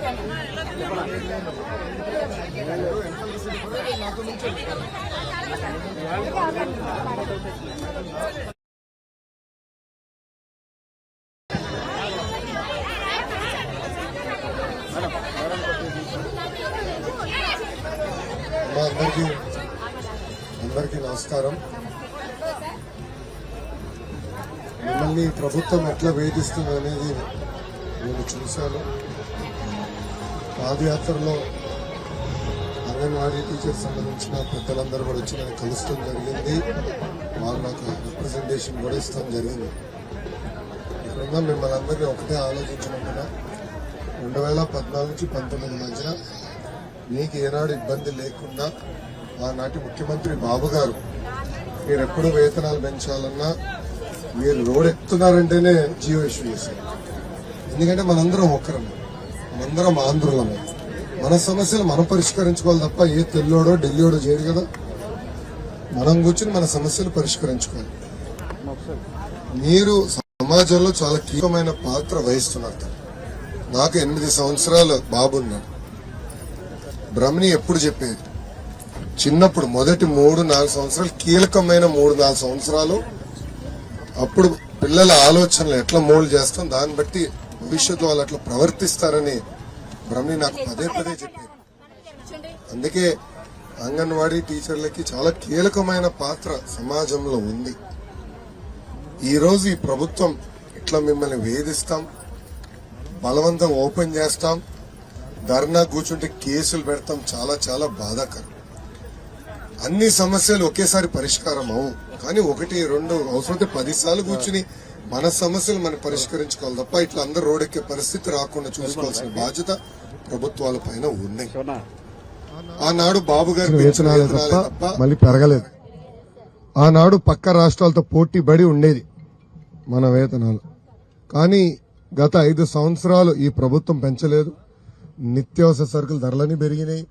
అందరికీ నమస్కారం. మిమ్మల్ని ప్రభుత్వం ఎట్లా వేధిస్తుంది అనేది నేను చూశాను. పాదయాత్రలో అంగన్వాడీ టీచర్స్ సంబంధించిన పెద్దలందరూ కూడా వచ్చి నేను కలుస్తాం జరిగింది. వాళ్ళు నాకు రిప్రజెంటేషన్ కూడా ఇస్తాం జరిగింది. ఇక్కడున్న మిమ్మల్ని అందరినీ ఒకటే ఆలోచించమంటున్నా, 2014 నుంచి 19 మధ్యన మీకు ఏనాడు ఇబ్బంది లేకుండా ఆనాటి ముఖ్యమంత్రి బాబు గారు మీరు ఎప్పుడు వేతనాలు పెంచాలన్నా మీరు రోడ్ ఎక్కుతున్నారంటేనే జియో ఇష్యూ చేశారు. ఎందుకంటే మనందరం ఒక్కరమే, మనందరం ఆంధ్రులమే. మన సమస్యలు మనం పరిష్కరించుకోవాలి తప్ప ఏ తెల్లోడో ఢిల్లీడో చేయరు కదా. మనం కూర్చుని మన సమస్యలు పరిష్కరించుకోవాలి. మీరు సమాజంలో చాలా కీలకమైన పాత్ర వహిస్తున్నారు. నాకు 8 సంవత్సరాలు బాబున్నాడు. బ్రహ్మని ఎప్పుడు చెప్పేది, చిన్నప్పుడు మొదటి 3-4 సంవత్సరాలు కీలకమైన 3-4 సంవత్సరాలు. అప్పుడు పిల్లల ఆలోచనలు ఎట్లా మోల్డ్ చేస్తాం, దాన్ని బట్టి భవిష్యత్తు వాళ్ళు అట్లా ప్రవర్తిస్తారని బ్రహ్మని నాకు పదే చెప్పేది. అందుకే అంగన్వాడీ టీచర్లకి చాలా కీలకమైన పాత్ర సమాజంలో ఉంది. ఈ రోజు ఈ ప్రభుత్వం ఇట్లా మిమ్మల్ని వేధిస్తాం, బలవంతం ఓపెన్ చేస్తాం, ధర్నా కూర్చుంటే కేసులు పెడతాం, చాలా చాలా బాధాకరం. అన్ని సమస్యలు ఒకేసారి పరిష్కారం అవు, కానీ 1-2 అవసరమైతే 10 సార్లు కూర్చుని మన సమస్యలు మనం పరిష్కరించుకోవాలి తప్ప ఇట్లా అందరూ రోడ్డెక్కే పరిస్థితి రాకుండా చూసుకోవాల్సిన బాధ్యత ప్రభుత్వాల పైన ఉన్నాయి. ఆనాడు బాబు గారు వేతనాలే తప్ప మళ్ళీ పెరగలేదు. ఆనాడు పక్క రాష్ట్రాలతో పోటీ పడి ఉండేది మన వేతనాలు. కానీ గత 5 సంవత్సరాలు ఈ ప్రభుత్వం పెంచలేదు. నిత్యావసర సరుకుల ధరలన్నీ పెరిగినాయి,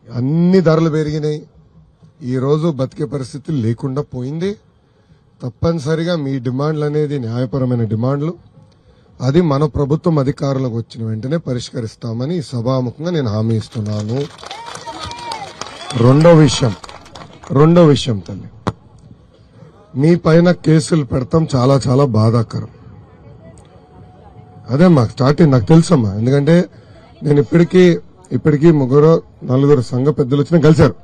అన్ని ధరలు పెరిగినాయి. ఈ రోజు బతికే పరిస్థితి లేకుండా పోయింది. తప్పనిసరిగా మీ డిమాండ్లు అనేది న్యాయపరమైన డిమాండ్లు, అది మన ప్రభుత్వం అధికారులకు వచ్చిన వెంటనే పరిష్కరిస్తామని సభాముఖంగా నేను హామీ ఇస్తున్నాను. రెండో విషయం తల్లి, మీ పైన కేసులు పెడతాం చాలా చాలా బాధాకరం. అదే మాకు స్టార్టింగ్ నాకు తెలుసమ్మా, ఎందుకంటే నేను ఇప్పటికీ 3-4 సంఘ పెద్దలు వచ్చినా కలిశారు.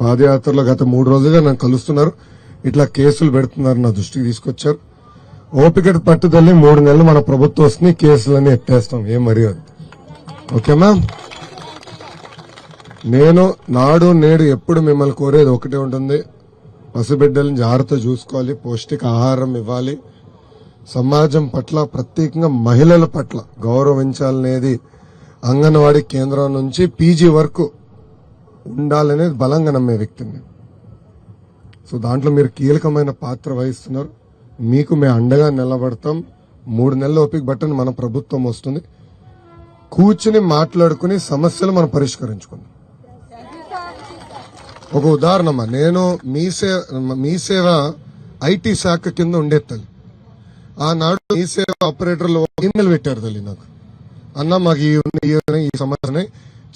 పాదయాత్రలో గత 3 రోజులుగా నన్ను కలుస్తున్నారు. ఇట్లా కేసులు పెడుతున్నారు, నా దృష్టికి తీసుకొచ్చారు. ఓపిక పట్టుదలని 3 నెలలు మన ప్రభుత్వం వస్తుంది, కేసులన్నీ ఎత్తేస్తాం, ఏం మర్యాద. ఓకేమా? నేను నాడు నేడు ఎప్పుడు మిమ్మల్ని కోరేది ఒకటే ఉంటుంది, పసిబిడ్డలను జాగ్రత్త చూసుకోవాలి, పౌష్టిక ఆహారం ఇవ్వాలి, సమాజం పట్ల ప్రత్యేకంగా మహిళల పట్ల గౌరవించాలనేది అంగన్వాడీ కేంద్రం నుంచి పీజీ వరకు ఉండాలనేది బలంగా నమ్మే వ్యక్తిని. సో దాంట్లో మీరు కీలకమైన పాత్ర వహిస్తున్నారు. మీకు మేము అండగా నిలబడతాం. 3 నెలల ఓపిక బట్టని మన ప్రభుత్వం వస్తుంది. కూర్చుని మాట్లాడుకుని సమస్యలు మనం పరిష్కరించుకుందాం. ఒక ఉదాహరణమ్మా, నేను మీ సేవ ఐటీ శాఖ కింద ఉండేది. ఆనాడు మీ సేవ ఆపరేటర్లు ఈమెయిల్ పెట్టారు తల్లి నాకు, అన్న మాకు ఈ సమస్యని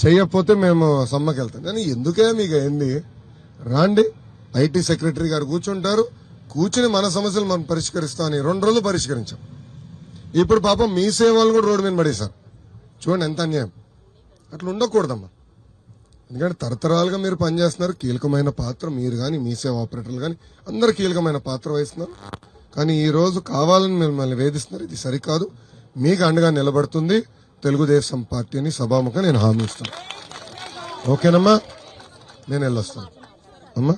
చెయ్యకపోతే మేము సమ్మకి వెళ్తాం. కానీ ఎందుకే మీకు అయింది, రాండి ఐటీ సెక్రటరీ గారు కూర్చుంటారు, కూర్చుని మన సమస్యలు మనం పరిష్కరిస్తామని 2 రోజులు పరిష్కరించాం. ఇప్పుడు పాపం మీ సేవలు కూడా రోడ్డు మీద పడేశారు. చూడండి ఎంత అన్యాయం. అట్లా ఉండకూడదమ్మా. ఎందుకంటే తరతరాలుగా మీరు పనిచేస్తున్నారు, కీలకమైన పాత్ర మీరు కానీ మీ సేవ ఆపరేటర్లు కానీ అందరు కీలకమైన పాత్ర వహిస్తున్నారు. కానీ ఈ రోజు కావాలని మిమ్మల్ని వేధిస్తున్నారు, ఇది సరికాదు. మీకు అండగా నిలబడుతుంది తెలుగుదేశం పార్టీని సభాముఖంగా నేను హామీ ఇస్తాను. ఓకేనమ్మా? నేను వెళ్ళొస్తాను అమ్మా.